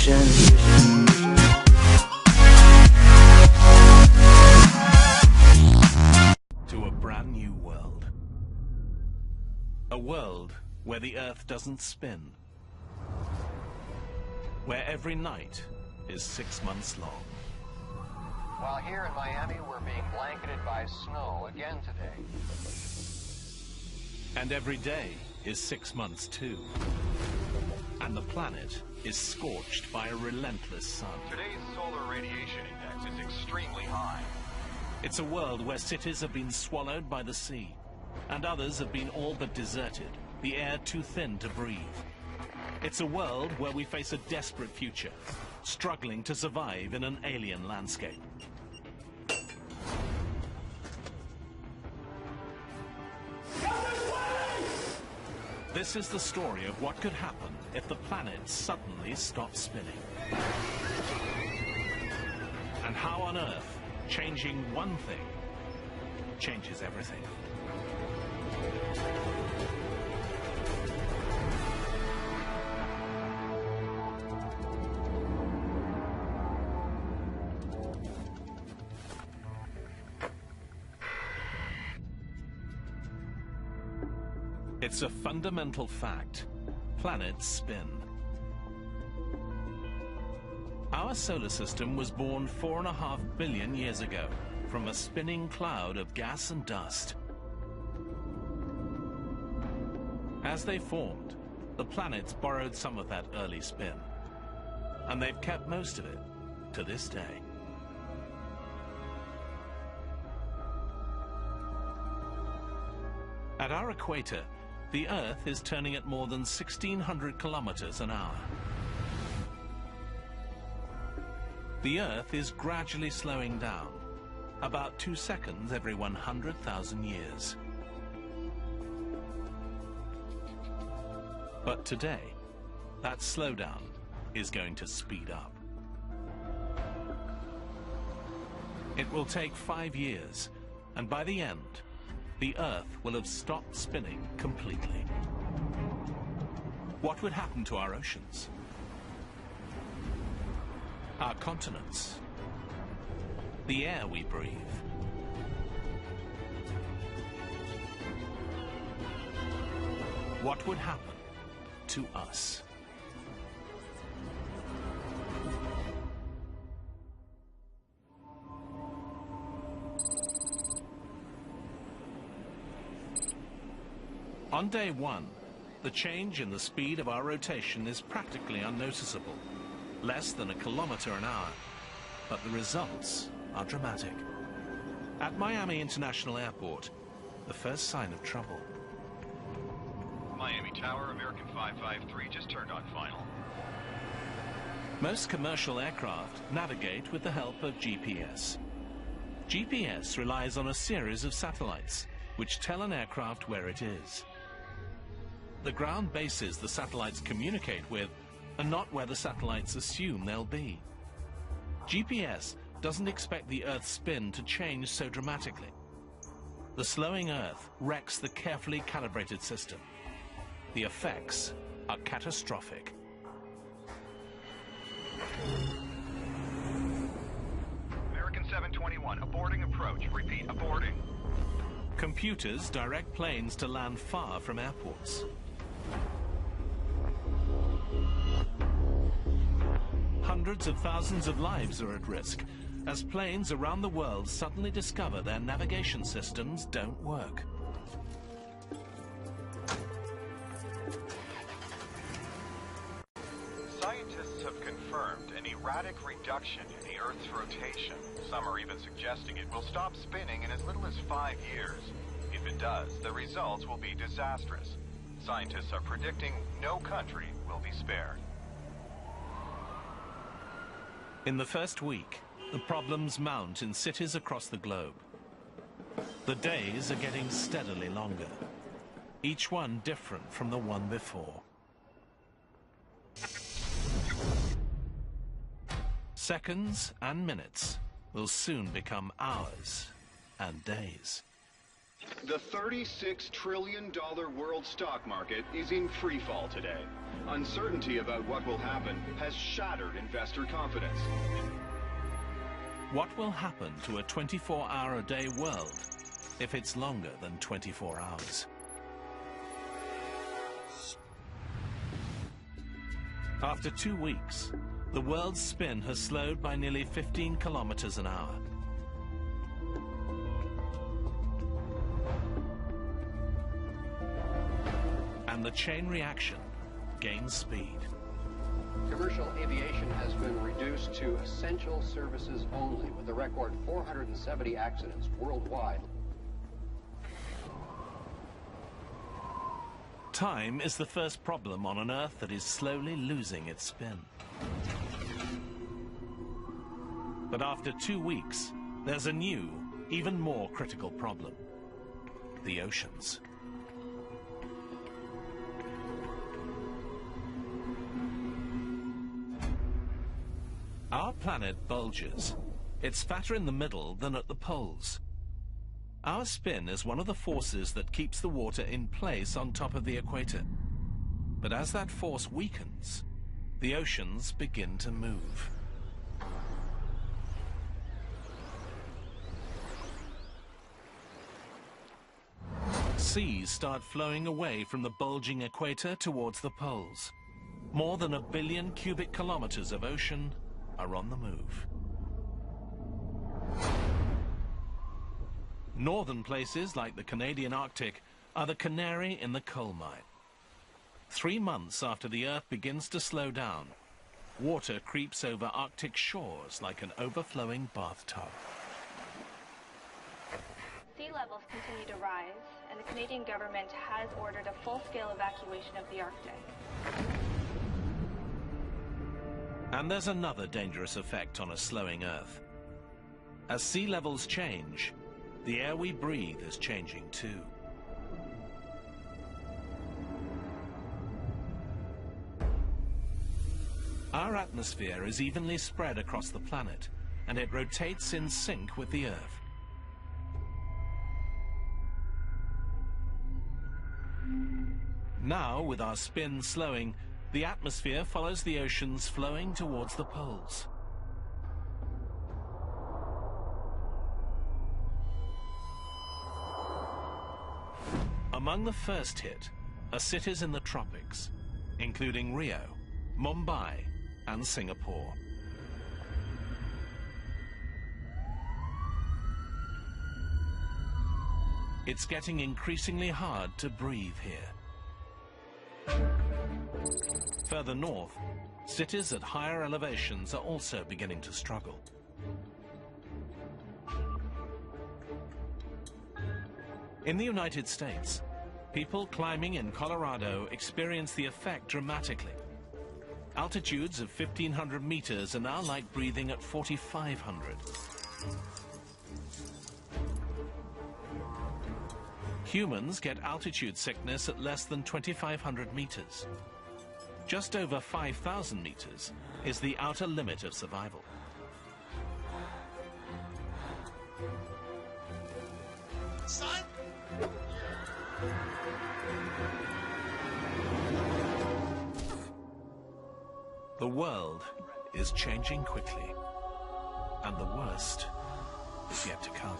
vision. To a brand new world. A world where the Earth doesn't spin. Where every night is 6 months long. While here in Miami, we're being blanketed by snow again today. And every day is 6 months too. And the planet is scorched by a relentless sun. Today's solar radiation index is extremely high. It's a world where cities have been swallowed by the sea, and others have been all but deserted, the air too thin to breathe. It's a world where we face a desperate future, struggling to survive in an alien landscape. This is the story of what could happen if the planet suddenly stopped spinning. And how on Earth changing one thing changes everything. It's a fundamental fact. Planets spin. Our solar system was born 4.5 billion years ago from a spinning cloud of gas and dust. As they formed, the planets borrowed some of that early spin, and they've kept most of it to this day. At our equator, the Earth is turning at more than 1,600 kilometers an hour. The Earth is gradually slowing down, about 2 seconds every 100,000 years. But today, that slowdown is going to speed up. It will take 5 years, and by the end, the Earth will have stopped spinning completely. What would happen to our oceans? Our continents? The air we breathe? What would happen to us? On day one, the change in the speed of our rotation is practically unnoticeable, less than 1 kilometer an hour, but the results are dramatic. At Miami International Airport, the first sign of trouble. Miami Tower, American 553, just turned on final. Most commercial aircraft navigate with the help of GPS. GPS relies on a series of satellites, which tell an aircraft where it is. The ground bases the satellites communicate with are not where the satellites assume they'll be. GPS doesn't expect the Earth's spin to change so dramatically. The slowing Earth wrecks the carefully calibrated system. The effects are catastrophic. American 721, aborting approach. Repeat, aborting. Computers direct planes to land far from airports. Hundreds of thousands of lives are at risk as planes around the world suddenly discover their navigation systems don't work. Scientists have confirmed an erratic reduction in the Earth's rotation. Some are even suggesting it will stop spinning in as little as 5 years. If it does, the results will be disastrous. Scientists are predicting no country will be spared. In the first week, the problems mount in cities across the globe. The days are getting steadily longer, each one different from the one before. Seconds and minutes will soon become hours and days. The $36 trillion world stock market is in free fall today. Uncertainty about what will happen has shattered investor confidence. What will happen to a 24-hour-a-day world if it's longer than 24 hours? After 2 weeks, the world's spin has slowed by nearly 15 kilometers an hour. And the chain reaction gains speed. Commercial aviation has been reduced to essential services only, with a record 470 accidents worldwide. Time is the first problem on an Earth that is slowly losing its spin. But after 2 weeks, there's a new, even more critical problem: the oceans. Our planet bulges. It's fatter in the middle than at the poles. Our spin is one of the forces that keeps the water in place on top of the equator. But as that force weakens, the oceans begin to move. Seas start flowing away from the bulging equator towards the poles. More than 1 billion cubic kilometers of ocean are on the move. Northern places like the Canadian Arctic are the canary in the coal mine. 3 months after the Earth begins to slow down, water creeps over Arctic shores like an overflowing bathtub. Sea levels continue to rise, and the Canadian government has ordered a full-scale evacuation of the Arctic. And there's another dangerous effect on a slowing Earth. As sea levels change, the air we breathe is changing too. Our atmosphere is evenly spread across the planet, and it rotates in sync with the Earth. Now, with our spin slowing, the atmosphere follows the oceans flowing towards the poles. Among the first hit are cities in the tropics, including Rio, Mumbai, and Singapore. It's getting increasingly hard to breathe here. Further north, cities at higher elevations are also beginning to struggle. In the United States, people climbing in Colorado experience the effect dramatically. Altitudes of 1,500 meters are now like breathing at 4,500. Humans get altitude sickness at less than 2,500 meters. Just over 5,000 meters is the outer limit of survival. Son? The world is changing quickly, and the worst is yet to come.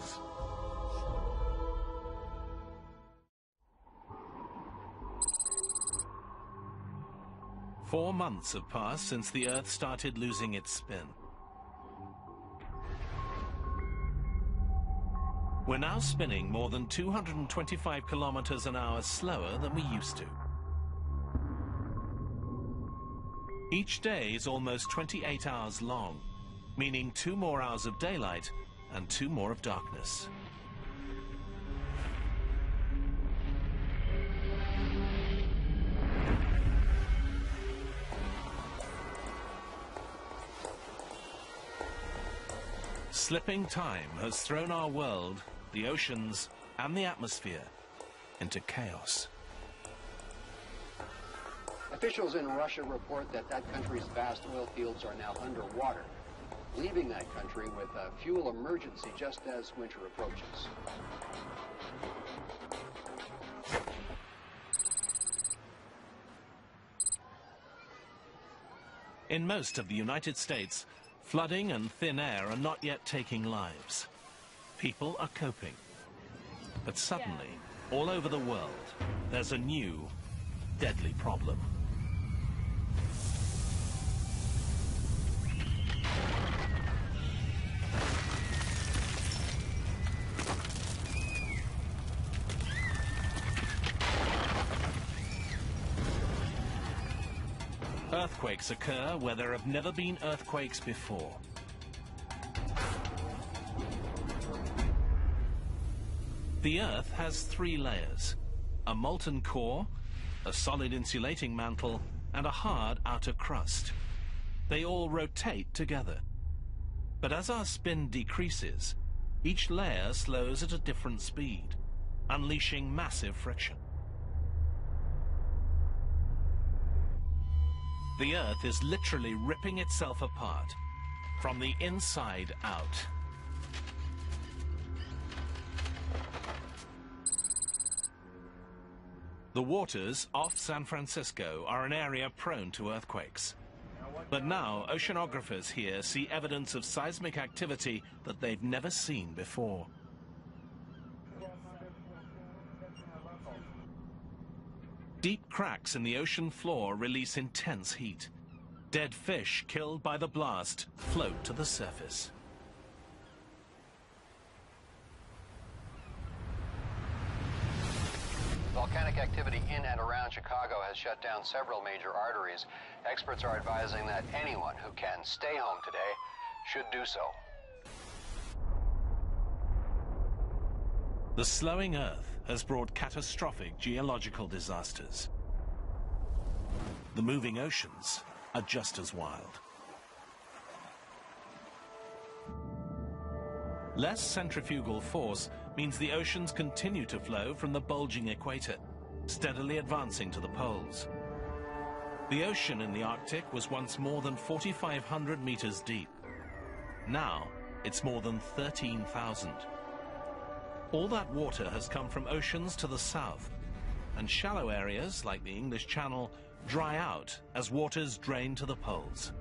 Four months have passed since the Earth started losing its spin. We're now spinning more than 225 kilometers an hour slower than we used to. Each day is almost 28 hours long, meaning 2 more hours of daylight and 2 more of darkness. Slipping time has thrown our world, the oceans, and the atmosphere into chaos. Officials in Russia report that that country's vast oil fields are now underwater, leaving that country with a fuel emergency just as winter approaches. In most of the United States, flooding and thin air are not yet taking lives. People are coping. But suddenly, all over the world, there's a new, deadly problem. Earthquakes occur where there have never been earthquakes before. The Earth has 3 layers: a molten core, a solid insulating mantle, and a hard outer crust. They all rotate together. But as our spin decreases, each layer slows at a different speed, unleashing massive friction. The Earth is literally ripping itself apart, from the inside out. The waters off San Francisco are an area prone to earthquakes. But now, oceanographers here see evidence of seismic activity that they've never seen before. Deep cracks in the ocean floor release intense heat. Dead fish killed by the blast float to the surface. Volcanic activity in and around Chicago has shut down several major arteries. Experts are advising that anyone who can stay home today should do so. The slowing Earth has brought catastrophic geological disasters. The moving oceans are just as wild. Less centrifugal force means the oceans continue to flow from the bulging equator, steadily advancing to the poles. The ocean in the Arctic was once more than 4,500 meters deep. Now, it's more than 13,000. All that water has come from oceans to the south, and shallow areas like the English Channel dry out as waters drain to the poles.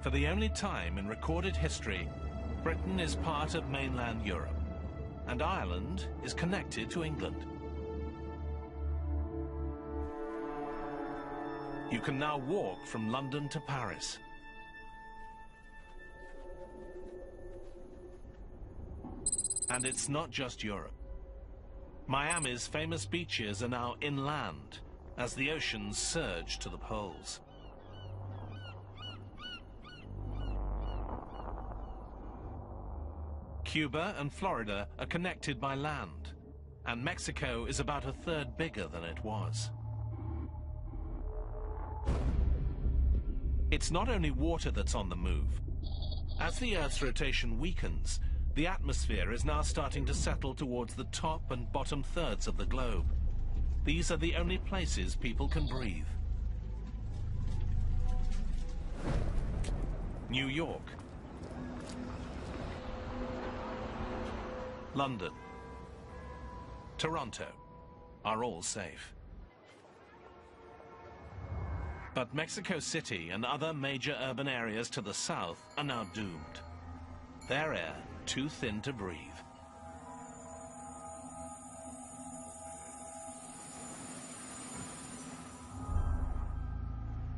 For the only time in recorded history, Britain is part of mainland Europe, and Ireland is connected to England. You can now walk from London to Paris. And it's not just Europe. Miami's famous beaches are now inland as the oceans surge to the poles. Cuba and Florida are connected by land, and Mexico is about a third bigger than it was. It's not only water that's on the move. As the Earth's rotation weakens, the atmosphere is now starting to settle towards the top and bottom thirds of the globe. These are the only places people can breathe. New York, London, Toronto are all safe. But Mexico City and other major urban areas to the south are now doomed. Their air too thin to breathe.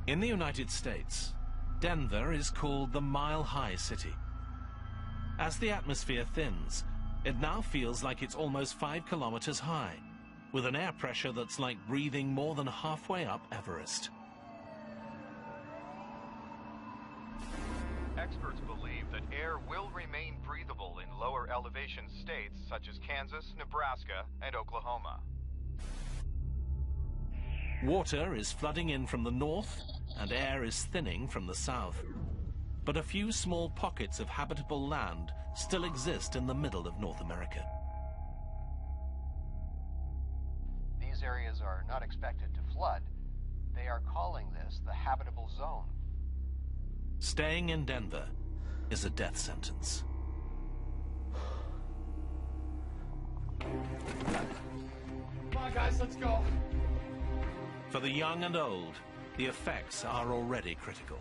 In the United States, Denver is called the mile-high city. As the atmosphere thins, it now feels like it's almost 5 kilometers high, with an air pressure that's like breathing more than halfway up Everest. Experts believe that air will remain breathable in lower elevation states such as Kansas, Nebraska, and Oklahoma. Water is flooding in from the north, and air is thinning from the south. But a few small pockets of habitable land still exist in the middle of North America. These areas are not expected to flood. They are calling this the habitable zone. Staying in Denver is a death sentence. Come on, guys, let's go. For the young and old, the effects are already critical.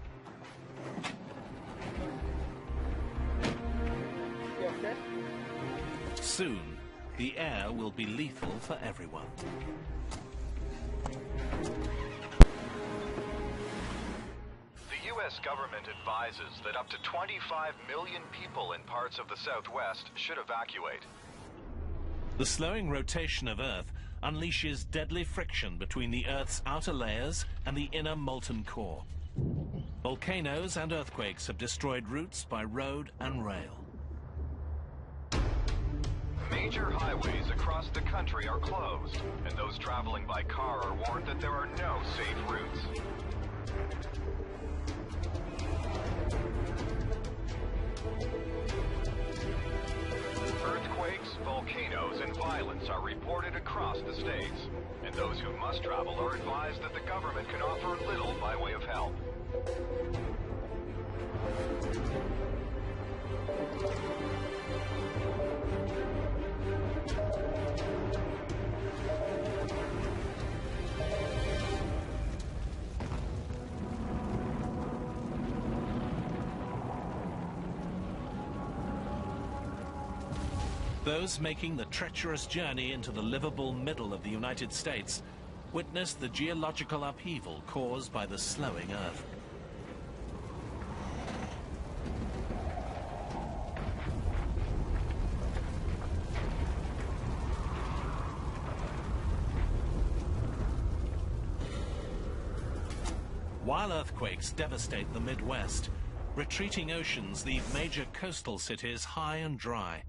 You okay? Soon, the air will be lethal for everyone. The U.S. government advises that up to 25 million people in parts of the Southwest should evacuate. The slowing rotation of Earth unleashes deadly friction between the Earth's outer layers and the inner molten core. Volcanoes and earthquakes have destroyed routes by road and rail. Major highways across the country are closed, and those traveling by car are warned that there are no safe routes. Earthquakes, volcanoes, and violence are reported across the states, and those who must travel are advised that the government can offer little by way of help. Those making the treacherous journey into the livable middle of the United States witness the geological upheaval caused by the slowing Earth. While earthquakes devastate the Midwest, retreating oceans leave major coastal cities high and dry.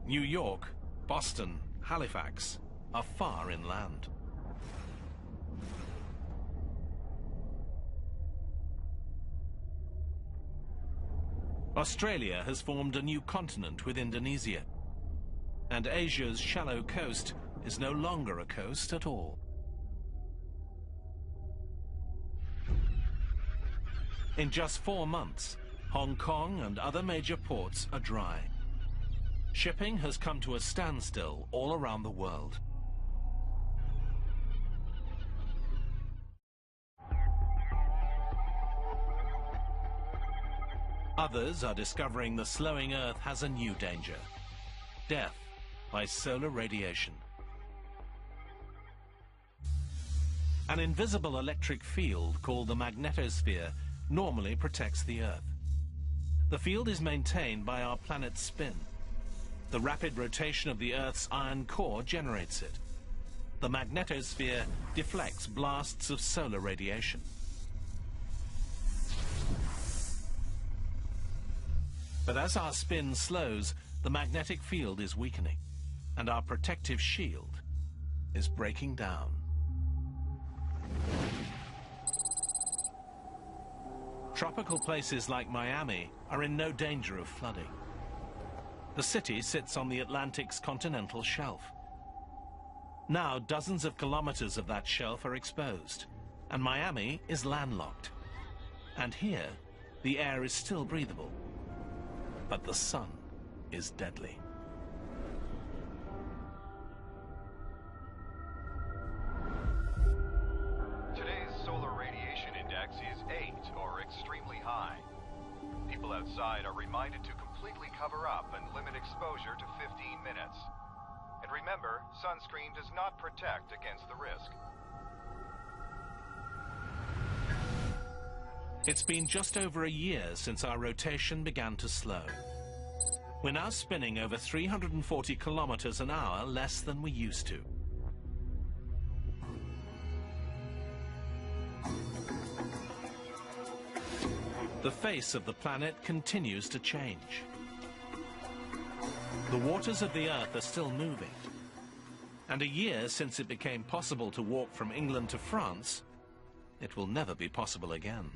New York, Boston, Halifax are far inland. Australia has formed a new continent with Indonesia, and Asia's shallow coast is no longer a coast at all. In just 4 months, Hong Kong and other major ports are dry. Shipping has come to a standstill all around the world. Others are discovering the slowing Earth has a new danger: death by solar radiation. An invisible electric field called the magnetosphere normally protects the Earth. The field is maintained by our planet's spin. The rapid rotation of the Earth's iron core generates it. The magnetosphere deflects blasts of solar radiation. But as our spin slows, the magnetic field is weakening, and our protective shield is breaking down. Tropical places like Miami are in no danger of flooding. The city sits on the Atlantic's continental shelf. Now dozens of kilometers of that shelf are exposed, and Miami is landlocked. And here, the air is still breathable, but the sun is deadly. Today's solar radiation index is 8, or extremely high. People outside are reminded to completely cover up and limit exposure to 15 minutes. And remember, sunscreen does not protect against the risk. It's been just over a year since our rotation began to slow. We're now spinning over 340 kilometers an hour less than we used to. The face of the planet continues to change. The waters of the Earth are still moving. And a year since it became possible to walk from England to France, it will never be possible again.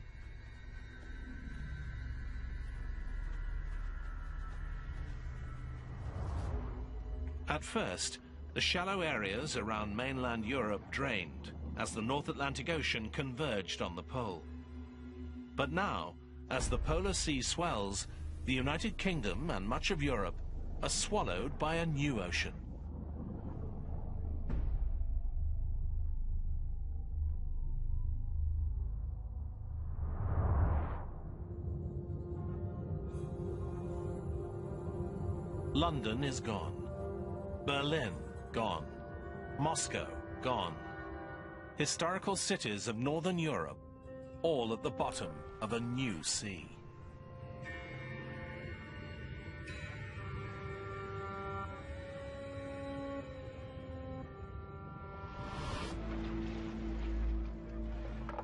At first, the shallow areas around mainland Europe drained as the North Atlantic Ocean converged on the pole. But now, as the polar sea swells, the United Kingdom and much of Europe are swallowed by a new ocean. London is gone. Berlin, gone. Moscow, gone. Historical cities of Northern Europe, all at the bottom of a new sea.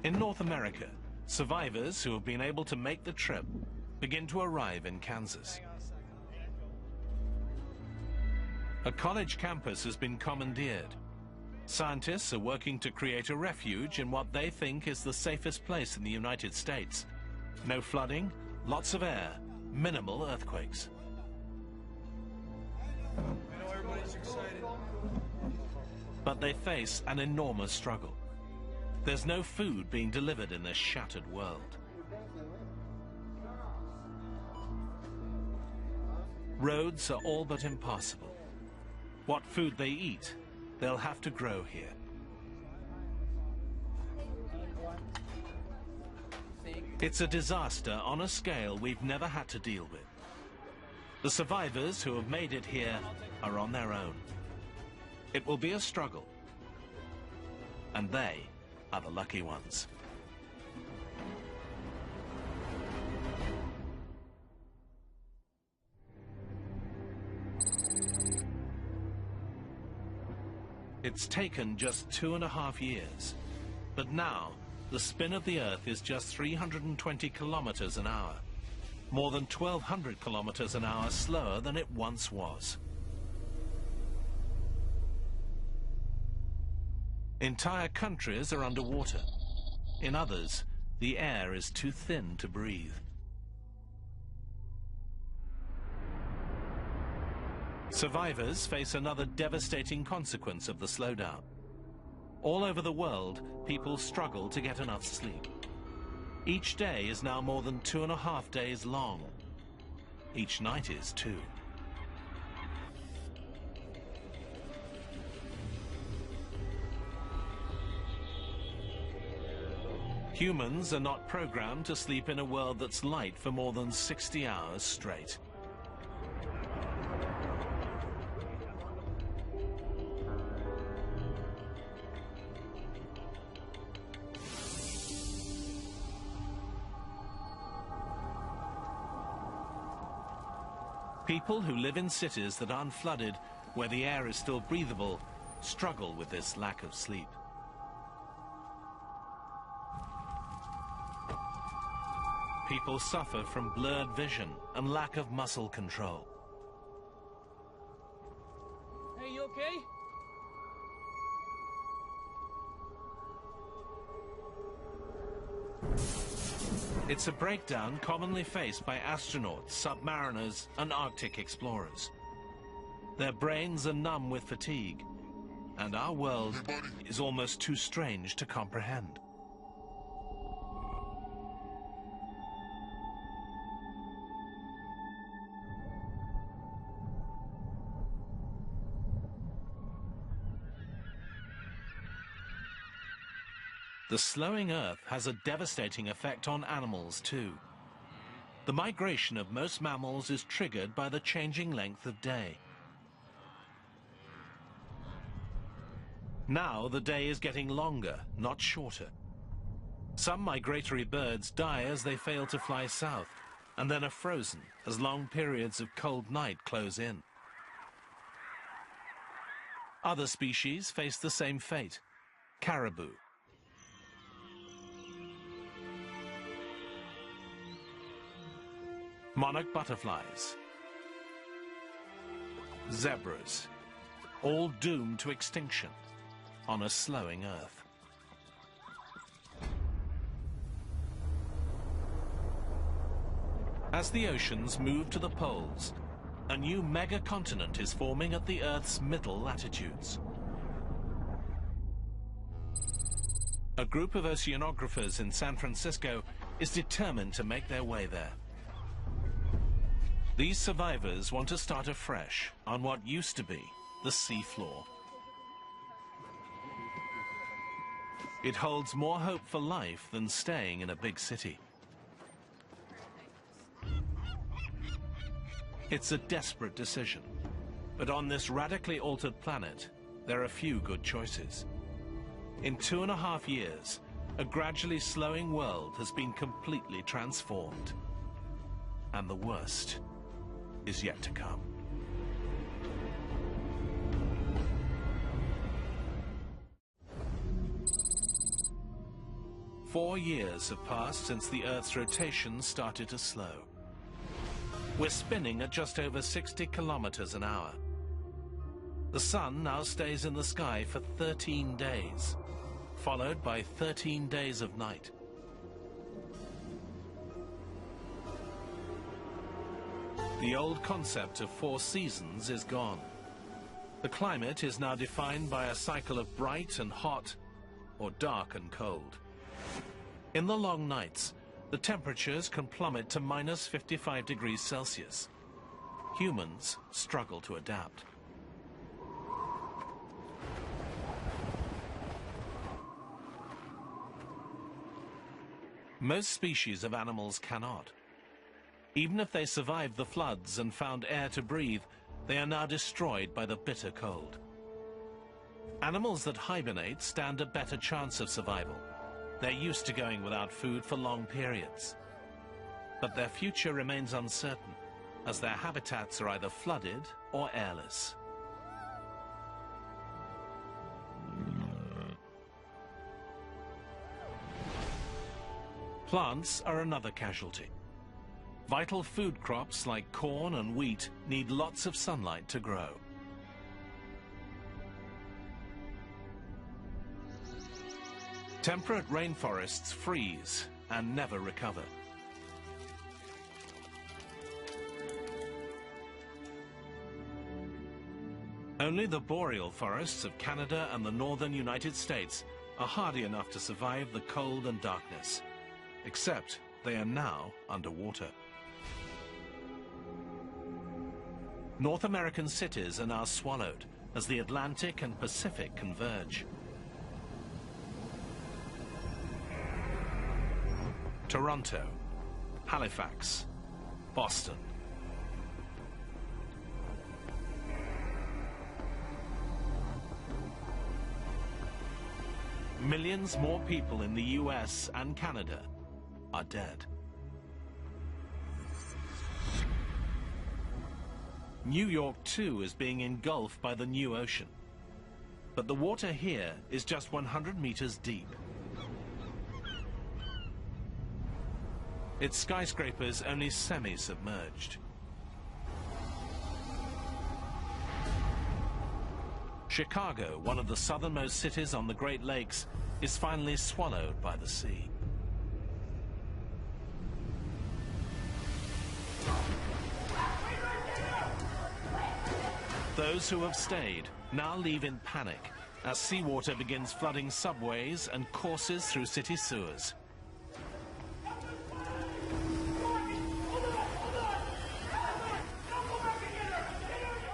In North America, survivors who have been able to make the trip begin to arrive in Kansas. A college campus has been commandeered. Scientists are working to create a refuge in what they think is the safest place in the United States. No flooding, lots of air, minimal earthquakes. I know everybody's excited. But they face an enormous struggle. There's no food being delivered in this shattered world. Roads are all but impassable. What food they eat, they'll have to grow here. It's a disaster on a scale we've never had to deal with. The survivors who have made it here are on their own. It will be a struggle, and they are the lucky ones. It's taken just 2.5 years, but now the spin of the Earth is just 320 kilometers an hour, more than 1,200 kilometers an hour slower than it once was. Entire countries are underwater. In others, the air is too thin to breathe. Survivors face another devastating consequence of the slowdown. All over the world, people struggle to get enough sleep. Each day is now more than 2.5 days long. Each night is too. Humans are not programmed to sleep in a world that's light for more than 60 hours straight. People who live in cities that aren't flooded, where the air is still breathable, struggle with this lack of sleep. People suffer from blurred vision and lack of muscle control. Hey, you okay? It's a breakdown commonly faced by astronauts, submariners, and Arctic explorers. Their brains are numb with fatigue, and our world is almost too strange to comprehend. The slowing Earth has a devastating effect on animals too. The migration of most mammals is triggered by the changing length of day. Now the day is getting longer, not shorter. Some migratory birds die as they fail to fly south, and then are frozen as long periods of cold night close in. Other species face the same fate. Caribou. Monarch butterflies, zebras, all doomed to extinction on a slowing Earth. As the oceans move to the poles, a new mega-continent is forming at the Earth's middle latitudes. A group of oceanographers in San Francisco is determined to make their way there. These survivors want to start afresh on what used to be the seafloor. It holds more hope for life than staying in a big city. It's a desperate decision. But on this radically altered planet, there are few good choices. In 2.5 years, a gradually slowing world has been completely transformed. And the worst is yet to come. Four years have passed since the Earth's rotation started to slow. We're spinning at just over 60 kilometers an hour. The sun now stays in the sky for 13 days, followed by 13 days of night. The old concept of 4 seasons is gone. The climate is now defined by a cycle of bright and hot, or dark and cold. In the long nights, the temperatures can plummet to minus 55 degrees Celsius. Humans struggle to adapt. Most species of animals cannot. Even if they survived the floods and found air to breathe, they are now destroyed by the bitter cold. Animals that hibernate stand a better chance of survival. They're used to going without food for long periods. But their future remains uncertain, as their habitats are either flooded or airless. Plants are another casualty. Vital food crops like corn and wheat need lots of sunlight to grow. Temperate rainforests freeze and never recover. Only the boreal forests of Canada and the northern United States are hardy enough to survive the cold and darkness, except they are now underwater. North American cities are now swallowed as the Atlantic and Pacific converge. Toronto, Halifax, Boston. Millions more people in the US and Canada are dead. New York, too, is being engulfed by the new ocean. But the water here is just 100 meters deep. Its skyscrapers only semi-submerged. Chicago, one of the southernmost cities on the Great Lakes, is finally swallowed by the sea. Those who have stayed now leave in panic as seawater begins flooding subways and courses through city sewers.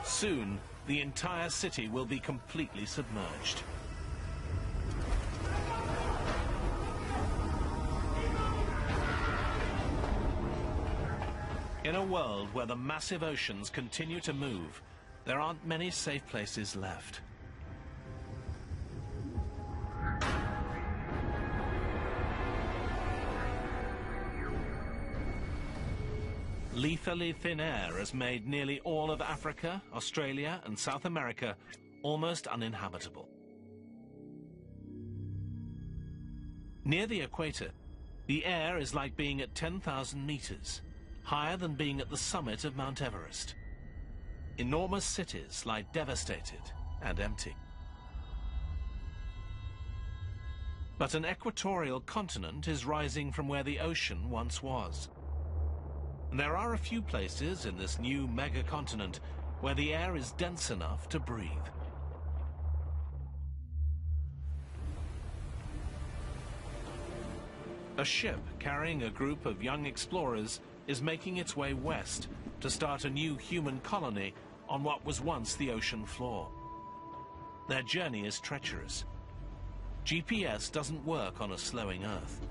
Soon, the entire city will be completely submerged. In a world where the massive oceans continue to move, there aren't many safe places left. Lethally thin air has made nearly all of Africa, Australia, and South America almost uninhabitable. Near the equator, the air is like being at 10,000 meters, higher than being at the summit of Mount Everest. Enormous cities lie devastated and empty. But an equatorial continent is rising from where the ocean once was. And there are a few places in this new mega-continent where the air is dense enough to breathe. A ship carrying a group of young explorers is making its way west to start a new human colony on what was once the ocean floor. Their journey is treacherous. GPS doesn't work on a slowing Earth.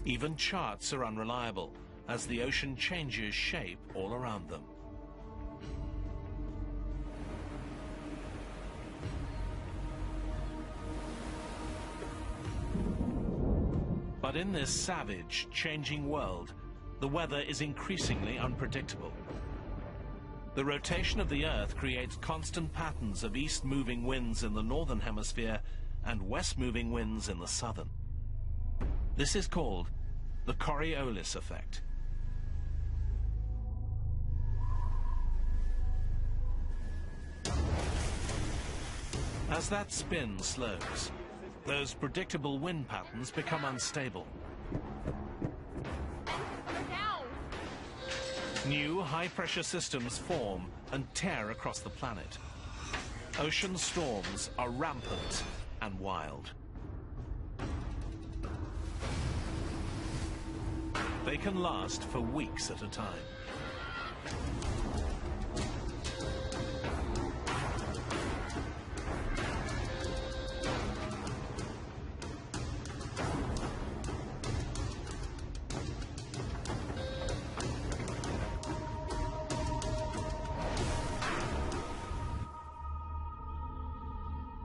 Even charts are unreliable, as the ocean changes shape all around them. But in this savage, changing world, the weather is increasingly unpredictable. The rotation of the Earth creates constant patterns of east-moving winds in the northern hemisphere and west-moving winds in the southern. This is called the Coriolis effect. As that spin slows, those predictable wind patterns become unstable. New high-pressure systems form and tear across the planet. Ocean storms are rampant and wild. They can last for weeks at a time.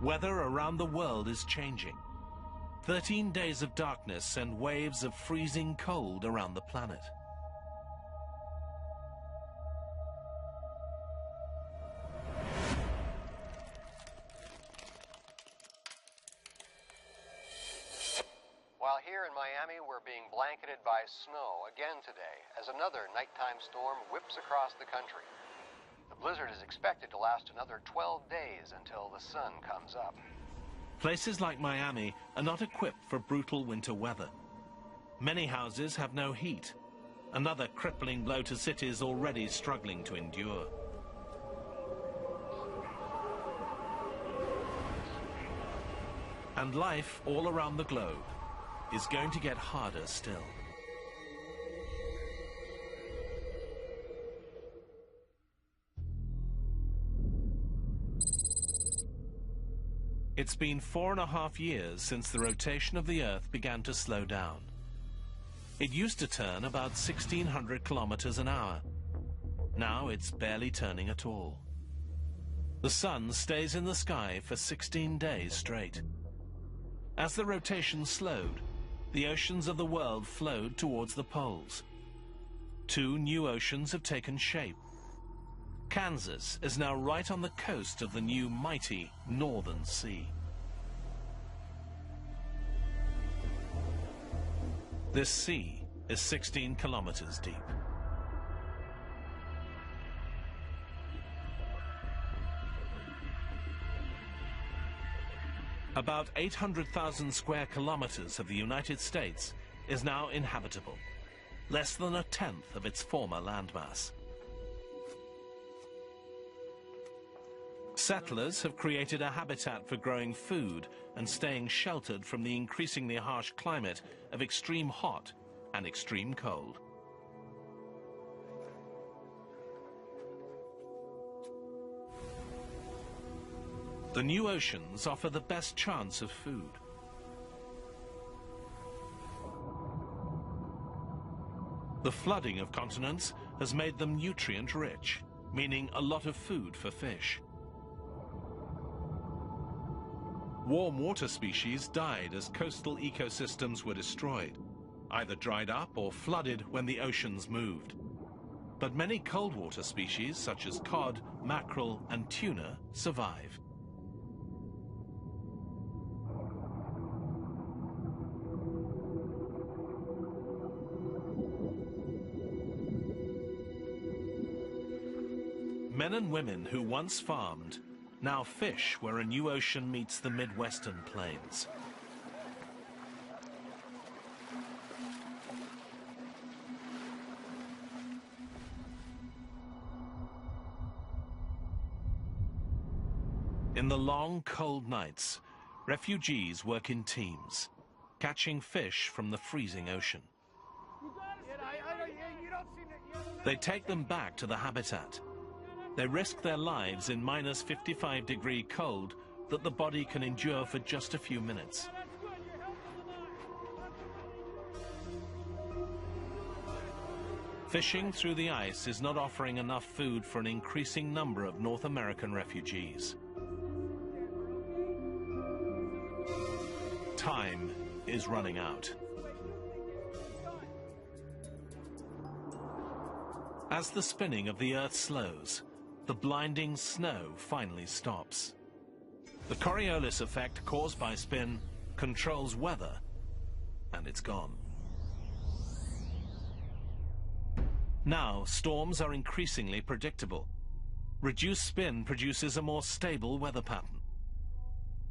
Weather around the world is changing. 13 days of darkness send waves of freezing cold around the planet. While here in Miami, we're being blanketed by snow again today as another nighttime storm whips across the country. The blizzard is expected to last another 12 days until the sun comes up. Places like Miami are not equipped for brutal winter weather. Many houses have no heat, another crippling blow to cities already struggling to endure. And life all around the globe is going to get harder still. It's been 4.5 years since the rotation of the Earth began to slow down. It used to turn about 1,600 kilometers an hour. Now it's barely turning at all. The sun stays in the sky for 16 days straight. As the rotation slowed, the oceans of the world flowed towards the poles. 2 new oceans have taken shape. Kansas is now right on the coast of the new mighty Northern Sea. This sea is 16 kilometers deep. About 800,000 square kilometers of the United States is now inhabitable, less than 1/10 of its former landmass. Settlers have created a habitat for growing food and staying sheltered from the increasingly harsh climate of extreme hot and extreme cold. The new oceans offer the best chance of food. The flooding of continents has made them nutrient-rich, meaning a lot of food for fish. Warm water species died as coastal ecosystems were destroyed, either dried up or flooded when the oceans moved. But many cold water species, such as cod, mackerel, and tuna, survive. Men and women who once farmed now fish where a new ocean meets the Midwestern plains. In the long, cold nights, refugees work in teams, catching fish from the freezing ocean. They take them back to the habitat. They risk their lives in -55-degree cold that the body can endure for just a few minutes. Fishing through the ice is not offering enough food for an increasing number of North American refugees. Time is running out. As the spinning of the Earth slows, the blinding snow finally stops. The Coriolis effect caused by spin controls weather, and it's gone. Now, storms are increasingly predictable. Reduced spin produces a more stable weather pattern.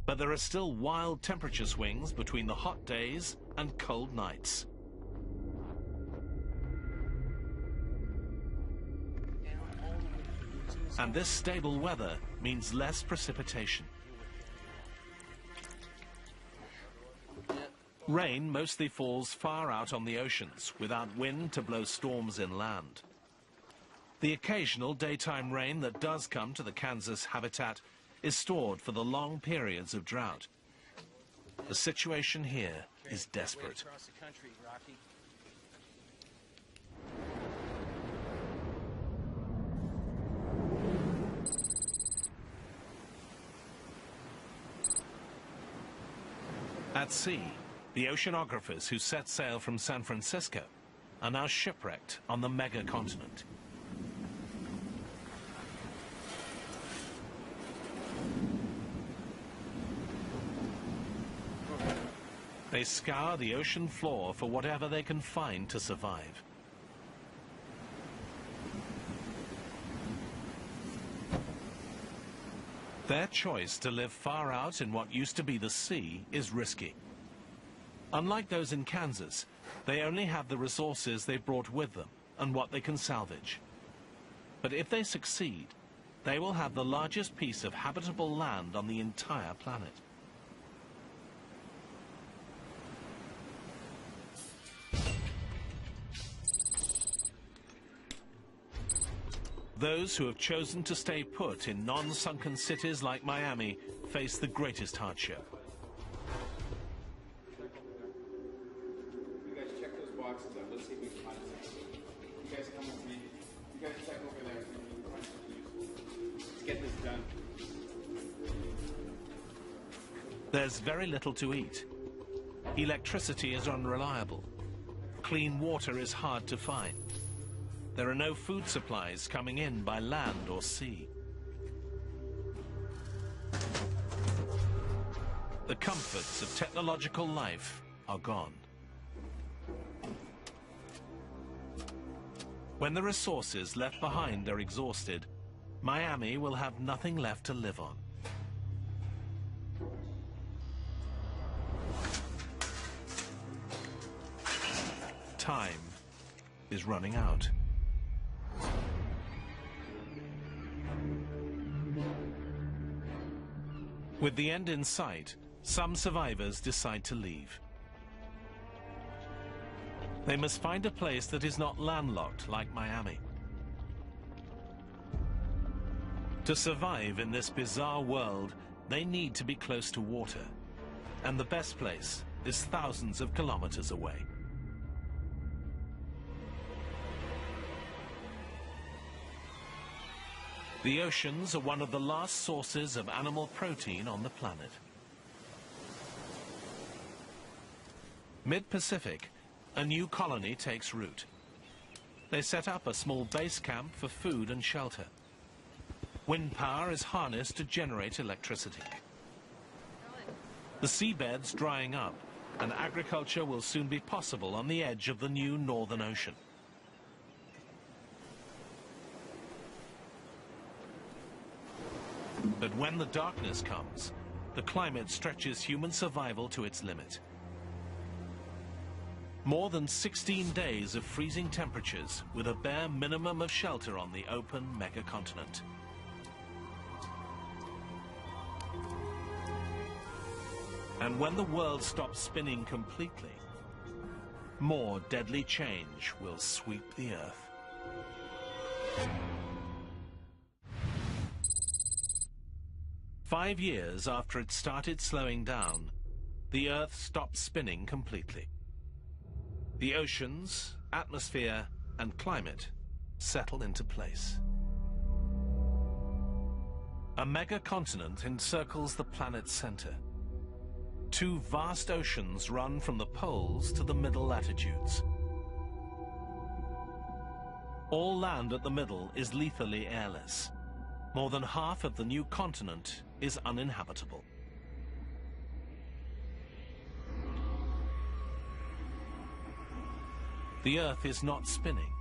But there are still wild temperature swings between the hot days and cold nights. And this stable weather means less precipitation. Rain mostly falls far out on the oceans, without wind to blow storms inland. The occasional daytime rain that does come to the Kansas habitat is stored for the long periods of drought. The situation here is desperate. At sea, the oceanographers who set sail from San Francisco are now shipwrecked on the mega-continent. They scour the ocean floor for whatever they can find to survive. Their choice to live far out in what used to be the sea is risky. Unlike those in Kansas, they only have the resources they brought with them and what they can salvage. But if they succeed, they will have the largest piece of habitable land on the entire planet. Those who have chosen to stay put in non-sunken cities like Miami face the greatest hardship. You guys check those boxes out. Let's see if we can find something. You guys come with me. You guys check over there. Let's get this done. There's very little to eat. Electricity is unreliable. Clean water is hard to find. There are no food supplies coming in by land or sea. The comforts of technological life are gone. When the resources left behind are exhausted, Miami will have nothing left to live on. Time is running out. With the end in sight, some survivors decide to leave. They must find a place that is not landlocked like Miami. To survive in this bizarre world, they need to be close to water. And the best place is thousands of kilometers away. The oceans are one of the last sources of animal protein on the planet. Mid-Pacific, a new colony takes root. They set up a small base camp for food and shelter. Wind power is harnessed to generate electricity. The seabed's drying up, and agriculture will soon be possible on the edge of the new Northern Ocean. But when the darkness comes, the climate stretches human survival to its limit. More than 16 days of freezing temperatures with a bare minimum of shelter on the open megacontinent. And when the world stops spinning completely, more deadly change will sweep the Earth. Five years after it started slowing down, the Earth stopped spinning completely. The oceans, atmosphere, and climate settle into place. A megacontinent encircles the planet's center. Two vast oceans run from the poles to the middle latitudes. All land at the middle is lethally airless. More than half of the new continent is uninhabitable. The Earth is not spinning,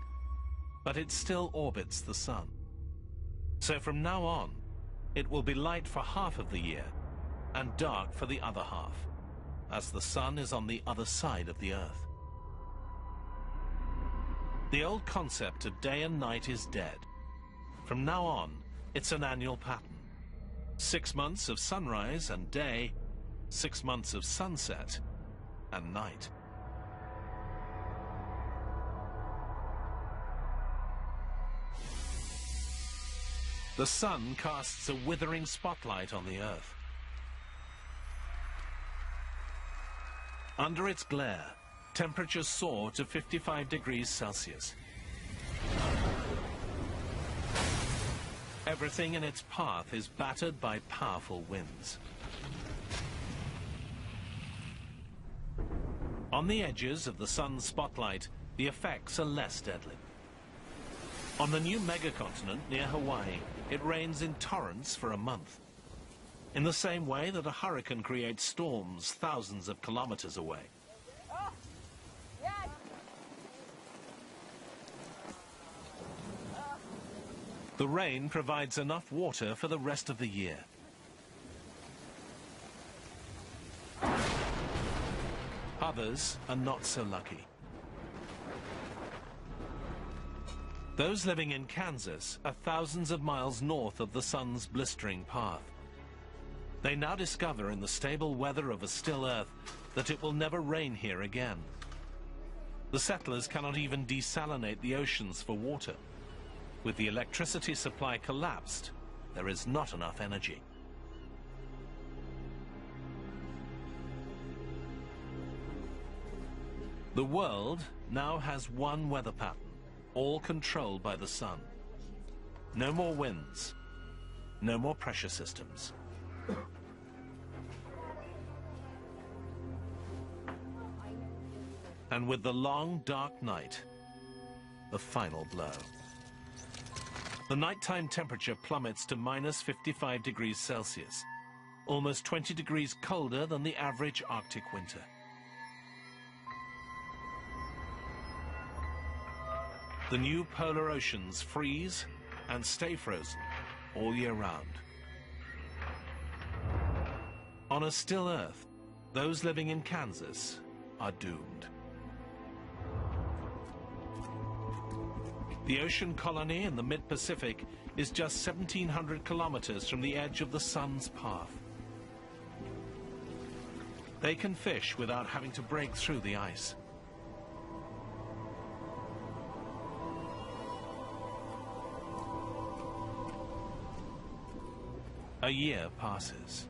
but it still orbits the Sun. So from now on, it will be light for half of the year and dark for the other half, as the Sun is on the other side of the Earth. The old concept of day and night is dead. From now on, it's an annual pattern. 6 months of sunrise and day, 6 months of sunset and night. The Sun casts a withering spotlight on the Earth. Under its glare, temperatures soar to 55 degrees Celsius. Everything in its path is battered by powerful winds. On the edges of the Sun's spotlight, the effects are less deadly. On the new megacontinent near Hawaii, it rains in torrents for a month. In the same way that a hurricane creates storms thousands of kilometers away. The rain provides enough water for the rest of the year. Others are not so lucky. Those living in Kansas are thousands of miles north of the Sun's blistering path. They now discover in the stable weather of a still Earth that it will never rain here again. The settlers cannot even desalinate the oceans for water. With the electricity supply collapsed, there is not enough energy. The world now has one weather pattern, all controlled by the Sun. No more winds, no more pressure systems. And with the long, dark night, the final blow. The nighttime temperature plummets to minus 55 degrees Celsius, almost 20 degrees colder than the average Arctic winter. The new polar oceans freeze and stay frozen all year round. On a still Earth, those living in Kansas are doomed. The ocean colony in the mid-Pacific is just 1,700 kilometers from the edge of the Sun's path. They can fish without having to break through the ice. A year passes.